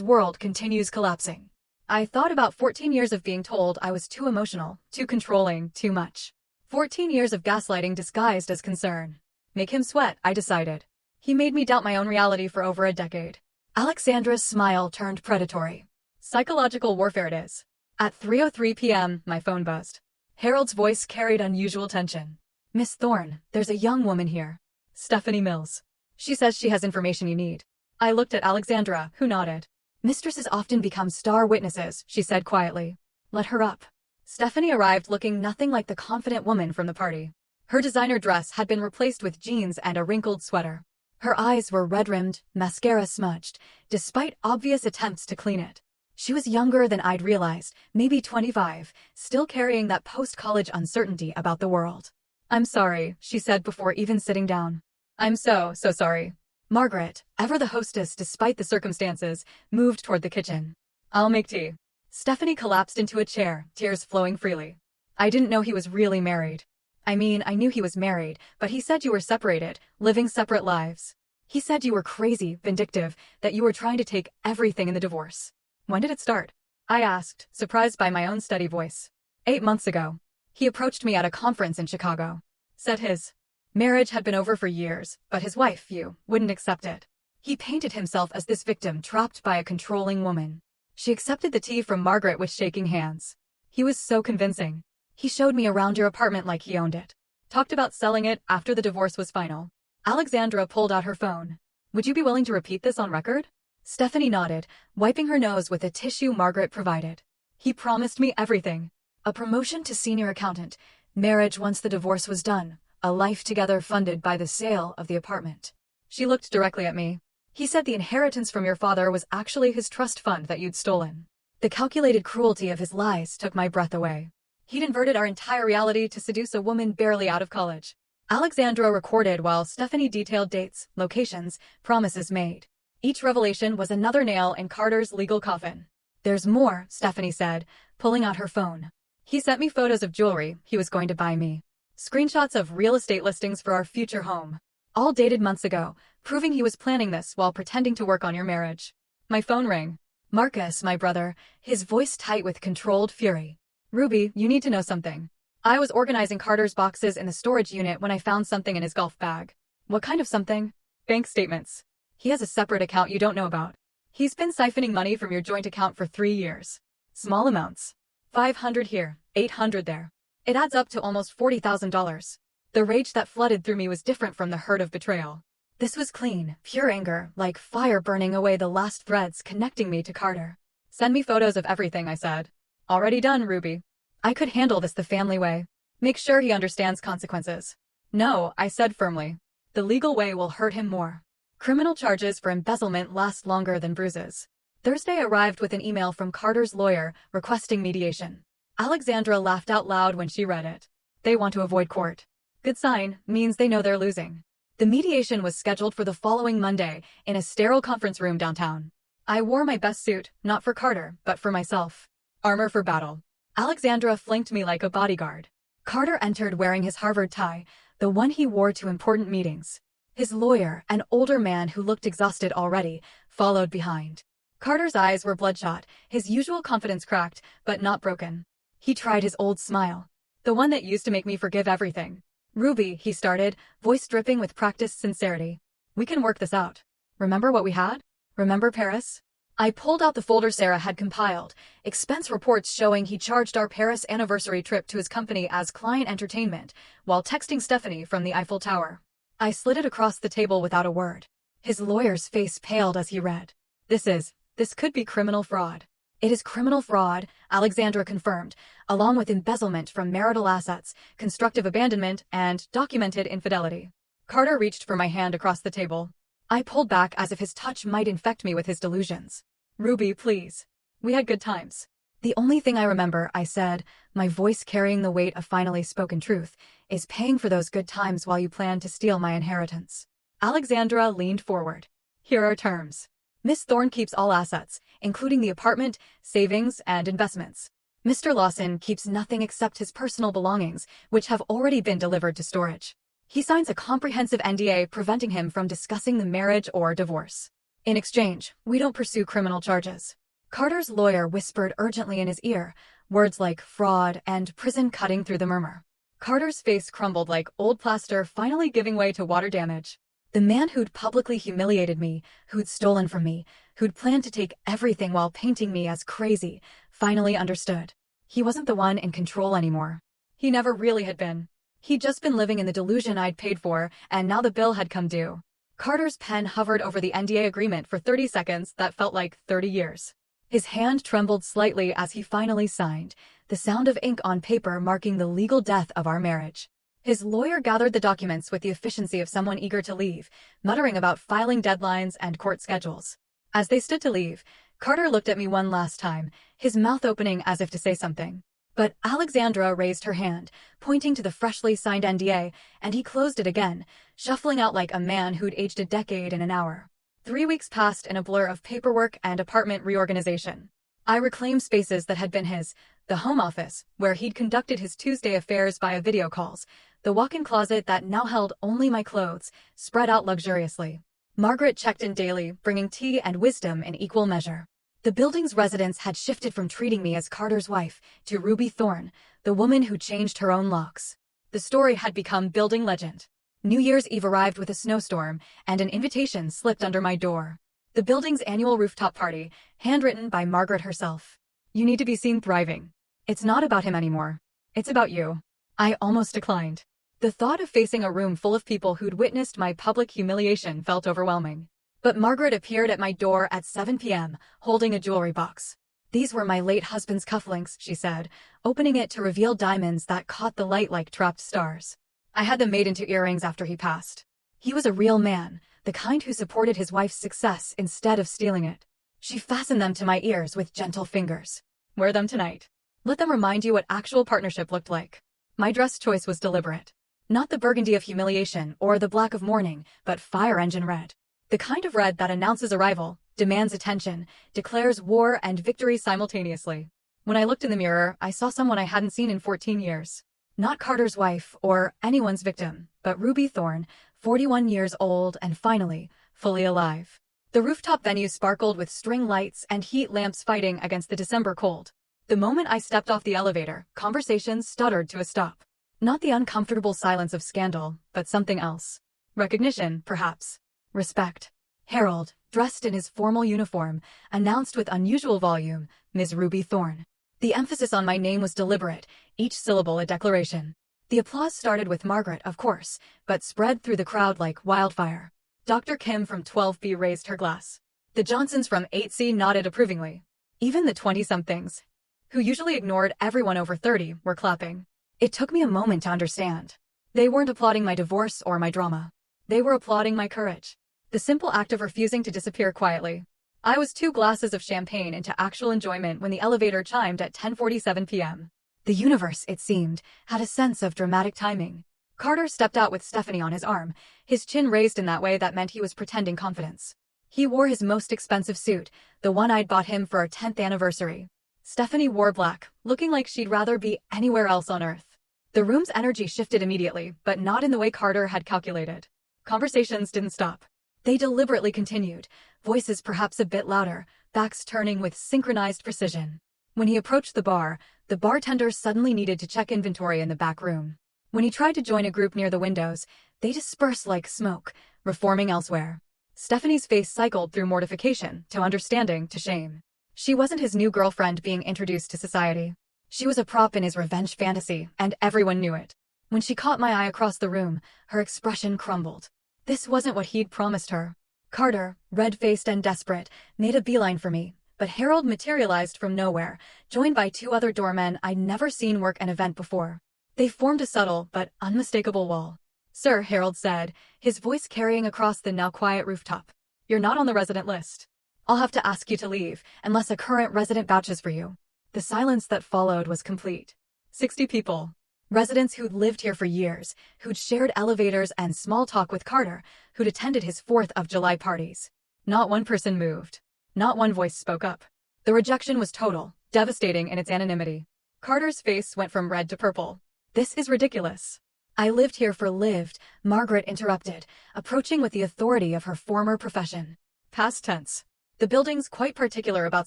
world continues collapsing. I thought about 14 years of being told I was too emotional, too controlling, too much. 14 years of gaslighting disguised as concern. Make him sweat, I decided. He made me doubt my own reality for over a decade. Alexandra's smile turned predatory. Psychological warfare it is. At 3:03 p.m., my phone buzzed. Harold's voice carried unusual tension. Miss Thorne, there's a young woman here. Stephanie Mills. She says she has information you need. I looked at Alexandra, who nodded. Mistresses often become star witnesses, she said quietly. Let her up. Stephanie arrived looking nothing like the confident woman from the party. Her designer dress had been replaced with jeans and a wrinkled sweater. Her eyes were red-rimmed, mascara smudged, despite obvious attempts to clean it. She was younger than I'd realized, maybe 25, still carrying that post-college uncertainty about the world. I'm sorry, she said before even sitting down. I'm so sorry. Margaret, ever the hostess despite the circumstances, moved toward the kitchen. I'll make tea. Stephanie collapsed into a chair, tears flowing freely. I didn't know he was really married. I mean, I knew he was married, but he said you were separated, living separate lives. He said you were crazy, vindictive, that you were trying to take everything in the divorce. When did it start? I asked, surprised by my own steady voice. 8 months ago. He approached me at a conference in Chicago. Said his marriage had been over for years, but his wife, wouldn't accept it. He painted himself as this victim trapped by a controlling woman. She accepted the tea from Margaret with shaking hands. He was so convincing. He showed me around your apartment like he owned it. Talked about selling it after the divorce was final. Alexandra pulled out her phone. Would you be willing to repeat this on record? Stephanie nodded, wiping her nose with a tissue Margaret provided. He promised me everything. A promotion to senior accountant, marriage once the divorce was done, a life together funded by the sale of the apartment. She looked directly at me. He said the inheritance from your father was actually his trust fund that you'd stolen. The calculated cruelty of his lies took my breath away. He'd inverted our entire reality to seduce a woman barely out of college. Alexandra recorded while Stephanie detailed dates, locations, promises made. Each revelation was another nail in Carter's legal coffin. There's more, Stephanie said, pulling out her phone. He sent me photos of jewelry he was going to buy me. Screenshots of real estate listings for our future home. All dated months ago, proving he was planning this while pretending to work on your marriage. My phone rang. Marcus, my brother, his voice tight with controlled fury. Ruby, you need to know something. I was organizing Carter's boxes in the storage unit when I found something in his golf bag. What kind of something? Bank statements. He has a separate account you don't know about. He's been siphoning money from your joint account for 3 years. Small amounts. 500 here, 800 there. It adds up to almost $40,000. The rage that flooded through me was different from the hurt of betrayal. This was clean, pure anger, like fire burning away the last threads connecting me to Carter. Send me photos of everything, I said. Already done, Ruby. I could handle this the family way. Make sure he understands consequences. No, I said firmly. The legal way will hurt him more. Criminal charges for embezzlement last longer than bruises. Thursday arrived with an email from Carter's lawyer requesting mediation. Alexandra laughed out loud when she read it. They want to avoid court. Good sign, means they know they're losing. The mediation was scheduled for the following Monday in a sterile conference room downtown. I wore my best suit, not for Carter, but for myself. Armor for battle. Alexandra flanked me like a bodyguard. Carter entered wearing his Harvard tie, the one he wore to important meetings. His lawyer, an older man who looked exhausted already, followed behind. Carter's eyes were bloodshot, his usual confidence cracked, but not broken. He tried his old smile. The one that used to make me forgive everything. Ruby, he started, voice dripping with practiced sincerity. We can work this out. Remember what we had? Remember Paris? I pulled out the folder Sarah had compiled, expense reports showing he charged our Paris anniversary trip to his company as client entertainment, while texting Stephanie from the Eiffel Tower. I slid it across the table without a word. His lawyer's face paled as he read. This could be criminal fraud. It is criminal fraud, Alexandra confirmed, along with embezzlement from marital assets, constructive abandonment, and documented infidelity. Carter reached for my hand across the table. I pulled back as if his touch might infect me with his delusions. Ruby, please. We had good times. The only thing I remember, I said, my voice carrying the weight of finally spoken truth, is paying for those good times while you plan to steal my inheritance. Alexandra leaned forward. Here are terms. Miss Thorne keeps all assets, including the apartment, savings, and investments. Mr. Lawson keeps nothing except his personal belongings, which have already been delivered to storage. He signs a comprehensive NDA preventing him from discussing the marriage or divorce. In exchange, we don't pursue criminal charges. Carter's lawyer whispered urgently in his ear, words like fraud and prison cutting through the murmur. Carter's face crumbled like old plaster finally giving way to water damage. The man who'd publicly humiliated me, who'd stolen from me, who'd planned to take everything while painting me as crazy, finally understood. He wasn't the one in control anymore. He never really had been. He'd just been living in the delusion I'd paid for, and now the bill had come due. Carter's pen hovered over the NDA agreement for 30 seconds that felt like 30 years. His hand trembled slightly as he finally signed, the sound of ink on paper marking the legal death of our marriage. His lawyer gathered the documents with the efficiency of someone eager to leave, muttering about filing deadlines and court schedules. As they stood to leave, Carter looked at me one last time, his mouth opening as if to say something. But Alexandra raised her hand, pointing to the freshly signed NDA, and he closed it again, shuffling out like a man who'd aged a decade in an hour. 3 weeks passed in a blur of paperwork and apartment reorganization. I reclaimed spaces that had been his, the home office, where he'd conducted his Tuesday affairs via video calls, the walk-in closet that now held only my clothes, spread out luxuriously. Margaret checked in daily, bringing tea and wisdom in equal measure. The building's residents had shifted from treating me as Carter's wife to Ruby Thorne, the woman who changed her own locks. The story had become building legend. New Year's Eve arrived with a snowstorm, and an invitation slipped under my door. The building's annual rooftop party, handwritten by Margaret herself. You need to be seen thriving. It's not about him anymore. It's about you. I almost declined. The thought of facing a room full of people who'd witnessed my public humiliation felt overwhelming. But Margaret appeared at my door at 7 p.m., holding a jewelry box. These were my late husband's cufflinks, she said, opening it to reveal diamonds that caught the light like trapped stars. I had them made into earrings after he passed. He was a real man, the kind who supported his wife's success instead of stealing it. She fastened them to my ears with gentle fingers. Wear them tonight. Let them remind you what actual partnership looked like. My dress choice was deliberate. Not the burgundy of humiliation or the black of mourning, but fire engine red. The kind of red that announces arrival, demands attention, declares war and victory simultaneously. When I looked in the mirror, I saw someone I hadn't seen in 14 years. Not Carter's wife or anyone's victim, but Ruby Thorne, 41 years old and finally, fully alive. The rooftop venue sparkled with string lights and heat lamps fighting against the December cold. The moment I stepped off the elevator, conversations stuttered to a stop. Not the uncomfortable silence of scandal, but something else. Recognition, perhaps. Respect. Harold, dressed in his formal uniform, announced with unusual volume, Ms. Ruby Thorne. The emphasis on my name was deliberate, each syllable a declaration. The applause started with Margaret, of course, but spread through the crowd like wildfire. Dr. Kim from 12B raised her glass. The Johnsons from 8C nodded approvingly. Even the 20-somethings, who usually ignored everyone over 30, were clapping. It took me a moment to understand. They weren't applauding my divorce or my drama. They were applauding my courage. The simple act of refusing to disappear quietly. I was 2 glasses of champagne into actual enjoyment when the elevator chimed at 10:47 p.m. The universe, it seemed, had a sense of dramatic timing. Carter stepped out with Stephanie on his arm, his chin raised in that way that meant he was pretending confidence. He wore his most expensive suit, the one I'd bought him for our 10th anniversary. Stephanie wore black, looking like she'd rather be anywhere else on earth. The room's energy shifted immediately, but not in the way Carter had calculated. Conversations didn't stop. They deliberately continued, voices perhaps a bit louder, backs turning with synchronized precision. When he approached the bar, the bartender suddenly needed to check inventory in the back room. When he tried to join a group near the windows, they dispersed like smoke, reforming elsewhere. Stephanie's face cycled through mortification, to understanding, to shame. She wasn't his new girlfriend being introduced to society. She was a prop in his revenge fantasy, and everyone knew it. When she caught my eye across the room, her expression crumbled. This wasn't what he'd promised her. Carter, red-faced and desperate, made a beeline for me, but Harold materialized from nowhere, joined by 2 other doormen I'd never seen work an event before. They formed a subtle but unmistakable wall. "Sir," Harold said, his voice carrying across the now quiet rooftop. "You're not on the resident list. I'll have to ask you to leave, unless a current resident vouches for you." The silence that followed was complete. 60 people. Residents who'd lived here for years, who'd shared elevators and small talk with Carter, who'd attended his 4th of July parties. Not one person moved. Not one voice spoke up. The rejection was total, devastating in its anonymity. Carter's face went from red to purple. This is ridiculous. I lived here for lived, Margaret interrupted, approaching with the authority of her former profession. Past tense. The building's quite particular about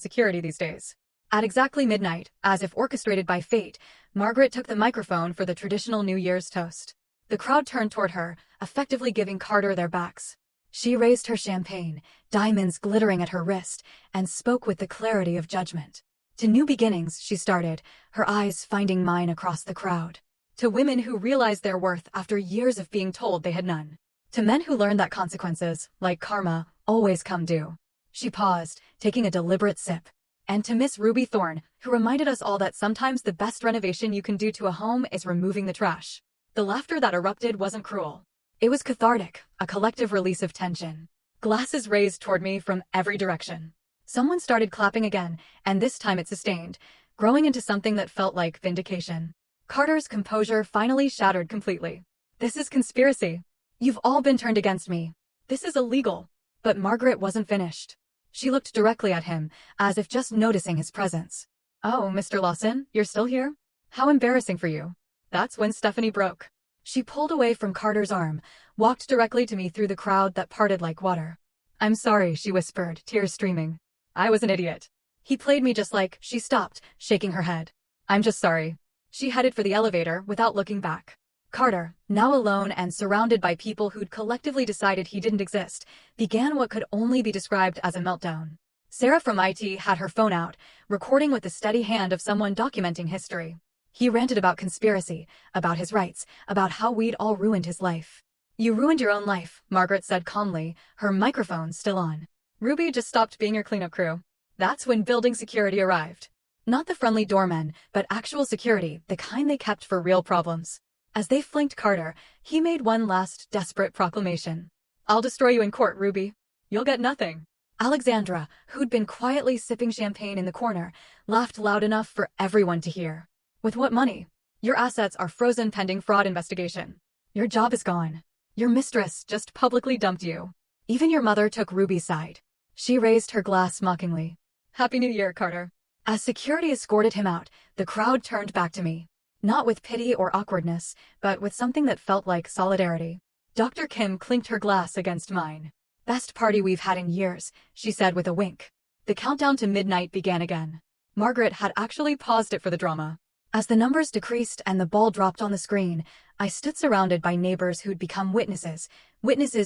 security these days. At exactly midnight, as if orchestrated by fate, Margaret took the microphone for the traditional New Year's toast. The crowd turned toward her, effectively giving Carter their backs. She raised her champagne, diamonds glittering at her wrist, and spoke with the clarity of judgment. To new beginnings, she started, her eyes finding mine across the crowd. To women who realized their worth after years of being told they had none. To men who learned that consequences, like karma, always come due. She paused, taking a deliberate sip. And to Miss Ruby Thorne, who reminded us all that sometimes the best renovation you can do to a home is removing the trash. The laughter that erupted wasn't cruel. It was cathartic, a collective release of tension. Glasses raised toward me from every direction. Someone started clapping again, and this time it sustained, growing into something that felt like vindication. Carter's composure finally shattered completely. This is conspiracy. You've all been turned against me. This is illegal. But Margaret wasn't finished. She looked directly at him, as if just noticing his presence. Oh, Mr. Lawson, you're still here? How embarrassing for you. That's when Stephanie broke. She pulled away from Carter's arm, walked directly to me through the crowd that parted like water. I'm sorry, she whispered, tears streaming. I was an idiot. He played me just like. She stopped, shaking her head. I'm just sorry. She headed for the elevator without looking back. Carter, now alone and surrounded by people who'd collectively decided he didn't exist, began what could only be described as a meltdown. Sarah from IT had her phone out, recording with the steady hand of someone documenting history. He ranted about conspiracy, about his rights, about how we'd all ruined his life. You ruined your own life, Margaret said calmly, her microphone still on. Ruby just stopped being your cleanup crew. That's when building security arrived. Not the friendly doormen, but actual security, the kind they kept for real problems. As they flanked Carter, he made one last desperate proclamation. I'll destroy you in court, Ruby. You'll get nothing. Alexandra, who'd been quietly sipping champagne in the corner, laughed loud enough for everyone to hear. With what money? Your assets are frozen pending fraud investigation. Your job is gone. Your mistress just publicly dumped you. Even your mother took Ruby's side. She raised her glass mockingly. Happy New Year, Carter. As security escorted him out, the crowd turned back to me. Not with pity or awkwardness, but with something that felt like solidarity. Dr. Kim clinked her glass against mine. Best party we've had in years, she said with a wink. The countdown to midnight began again. Margaret had actually paused it for the drama. As the numbers decreased and the ball dropped on the screen, I stood surrounded by neighbors who'd become witnesses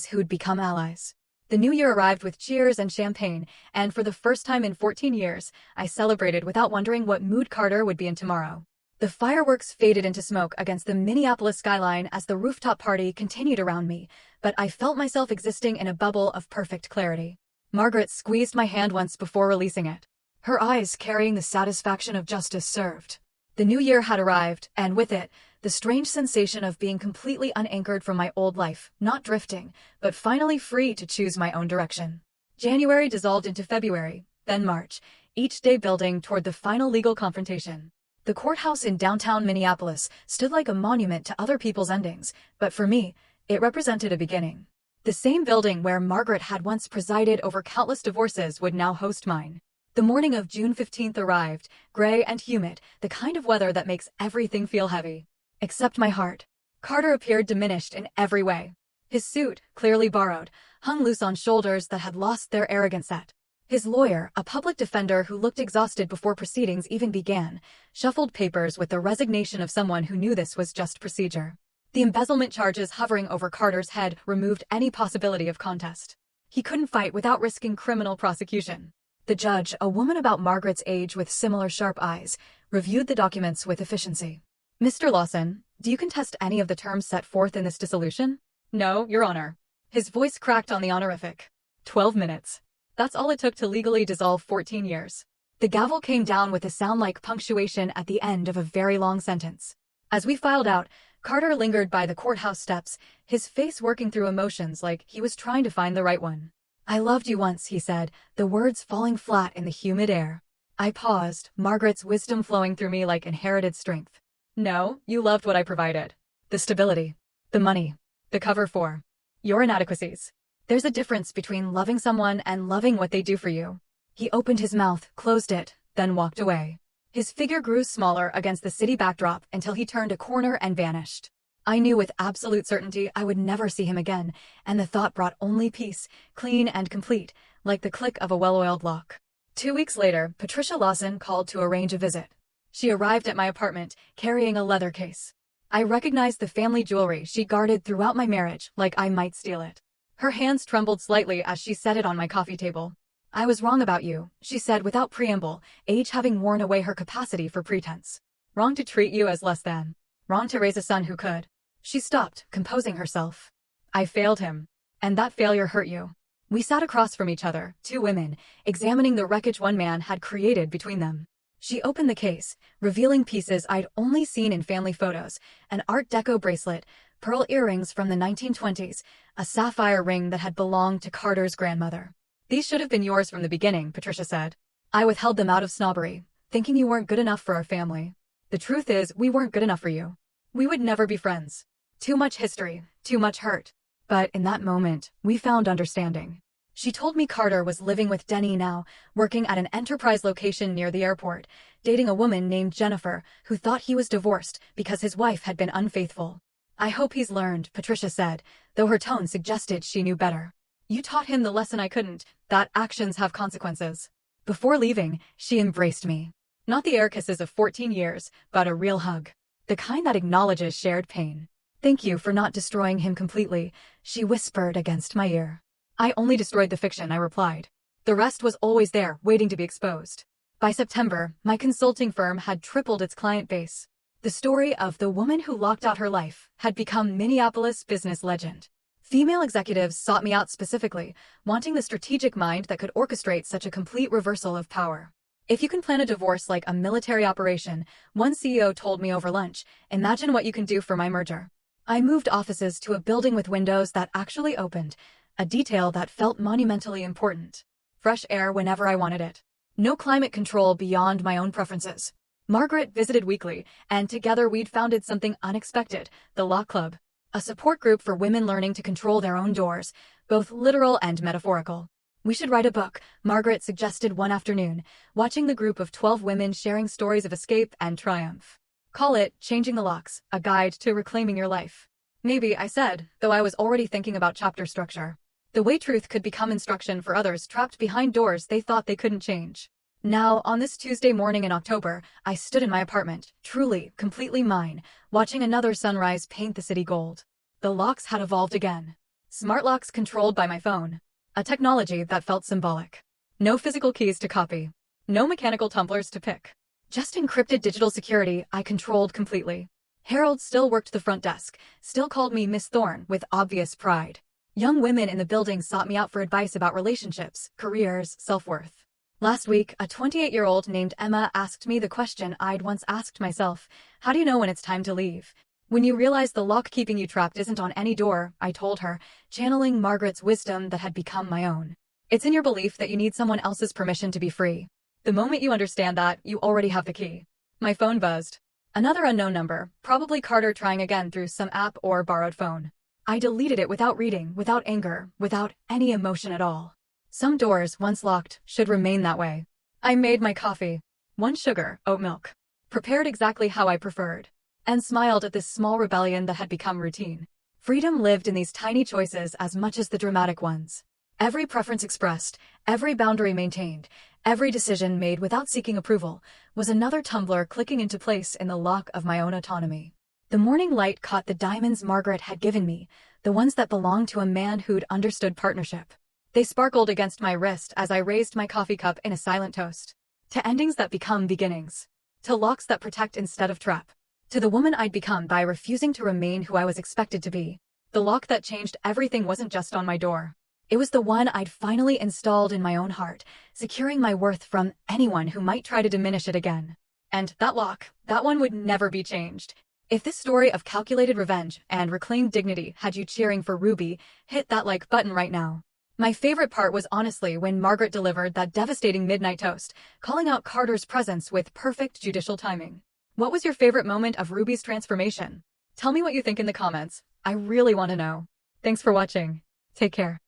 who'd become allies. The new year arrived with cheers and champagne, and for the first time in 14 years, I celebrated without wondering what mood Carter would be in tomorrow. The fireworks faded into smoke against the Minneapolis skyline as the rooftop party continued around me, but I felt myself existing in a bubble of perfect clarity. Margaret squeezed my hand once before releasing it, her eyes carrying the satisfaction of justice served. The new year had arrived, and with it, the strange sensation of being completely unanchored from my old life, not drifting, but finally free to choose my own direction. January dissolved into February, then March, each day building toward the final legal confrontation. The courthouse in downtown Minneapolis stood like a monument to other people's endings, but for me, it represented a beginning. The same building where Margaret had once presided over countless divorces would now host mine. The morning of June 15th arrived, gray and humid, the kind of weather that makes everything feel heavy. Except my heart. Carter appeared diminished in every way. His suit, clearly borrowed, hung loose on shoulders that had lost their arrogant set. His lawyer, a public defender who looked exhausted before proceedings even began, shuffled papers with the resignation of someone who knew this was just procedure. The embezzlement charges hovering over Carter's head removed any possibility of contest. He couldn't fight without risking criminal prosecution. The judge, a woman about Margaret's age with similar sharp eyes, reviewed the documents with efficiency. Mr. Lawson, do you contest any of the terms set forth in this dissolution? No, Your Honor. His voice cracked on the honorific. 12 minutes. That's all it took to legally dissolve 14 years. The gavel came down with a sound like punctuation at the end of a very long sentence. As we filed out, Carter lingered by the courthouse steps, his face working through emotions like he was trying to find the right one. I loved you once, he said, the words falling flat in the humid air. I paused, Margaret's wisdom flowing through me like inherited strength. No, you loved what I provided. The stability. The money. The cover for your inadequacies. There's a difference between loving someone and loving what they do for you. He opened his mouth, closed it, then walked away. His figure grew smaller against the city backdrop until he turned a corner and vanished. I knew with absolute certainty I would never see him again, and the thought brought only peace, clean and complete, like the click of a well-oiled lock. 2 weeks later, Patricia Lawson called to arrange a visit. She arrived at my apartment, carrying a leather case. I recognized the family jewelry she guarded throughout my marriage, like I might steal it. Her hands trembled slightly as she set it on my coffee table. "I was wrong about you," she said without preamble, age having worn away her capacity for pretense. "Wrong to treat you as less than. Wrong to raise a son who could." She stopped, composing herself. "I failed him. And that failure hurt you." We sat across from each other, two women, examining the wreckage one man had created between them. She opened the case, revealing pieces I'd only seen in family photos: an Art Deco bracelet, pearl earrings from the 1920s, a sapphire ring that had belonged to Carter's grandmother. "These should have been yours from the beginning," Patricia said. "I withheld them out of snobbery, thinking you weren't good enough for our family. The truth is, we weren't good enough for you. We would never be friends. Too much history, too much hurt. But in that moment, we found understanding." She told me Carter was living with Denny now, working at an enterprise location near the airport, dating a woman named Jennifer, who thought he was divorced because his wife had been unfaithful. "I hope he's learned," Patricia said, though her tone suggested she knew better. "You taught him the lesson I couldn't, that actions have consequences." Before leaving, she embraced me. Not the air kisses of 14 years, but a real hug. The kind that acknowledges shared pain. "Thank you for not destroying him completely," she whispered against my ear. "I only destroyed the fiction," I replied. "The rest was always there, waiting to be exposed." By September, my consulting firm had tripled its client base. The story of the woman who locked out her life had become Minneapolis business legend. Female executives sought me out specifically, wanting the strategic mind that could orchestrate such a complete reversal of power. "If you can plan a divorce like a military operation," one CEO told me over lunch, "imagine what you can do for my merger." I moved offices to a building with windows that actually opened, a detail that felt monumentally important. Fresh air whenever I wanted it. No climate control beyond my own preferences. Margaret visited weekly, and together we'd founded something unexpected, the Lock Club, a support group for women learning to control their own doors, both literal and metaphorical. "We should write a book," Margaret suggested one afternoon, watching the group of 12 women sharing stories of escape and triumph. "Call it Changing the Locks, a guide to reclaiming your life." "Maybe," I said, though I was already thinking about chapter structure. The way truth could become instruction for others trapped behind doors they thought they couldn't change. Now, on this Tuesday morning in October, I stood in my apartment, truly, completely mine, watching another sunrise paint the city gold. The locks had evolved again. Smart locks controlled by my phone. A technology that felt symbolic. No physical keys to copy. No mechanical tumblers to pick. Just encrypted digital security I controlled completely. Harold still worked the front desk, still called me Miss Thorne with obvious pride. Young women in the building sought me out for advice about relationships, careers, self-worth. Last week, a 28-year-old named Emma asked me the question I'd once asked myself: how do you know when it's time to leave? "When you realize the lock keeping you trapped isn't on any door," I told her, channeling Margaret's wisdom that had become my own. "It's in your belief that you need someone else's permission to be free. The moment you understand that, you already have the key." My phone buzzed. Another unknown number, probably Carter trying again through some app or borrowed phone. I deleted it without reading, without anger, without any emotion at all. Some doors, once locked, should remain that way. I made my coffee. 1 sugar, oat milk. Prepared exactly how I preferred. And smiled at this small rebellion that had become routine. Freedom lived in these tiny choices as much as the dramatic ones. Every preference expressed, every boundary maintained, every decision made without seeking approval, was another tumbler clicking into place in the lock of my own autonomy. The morning light caught the diamonds Margaret had given me, the ones that belonged to a man who'd understood partnership. They sparkled against my wrist as I raised my coffee cup in a silent toast. To endings that become beginnings. To locks that protect instead of trap. To the woman I'd become by refusing to remain who I was expected to be. The lock that changed everything wasn't just on my door. It was the one I'd finally installed in my own heart, securing my worth from anyone who might try to diminish it again. And that lock, that one would never be changed. If this story of calculated revenge and reclaimed dignity had you cheering for Ruby, hit that like button right now. My favorite part was honestly when Margaret delivered that devastating midnight toast, calling out Carter's presence with perfect judicial timing. What was your favorite moment of Ruby's transformation? Tell me what you think in the comments. I really want to know. Thanks for watching. Take care.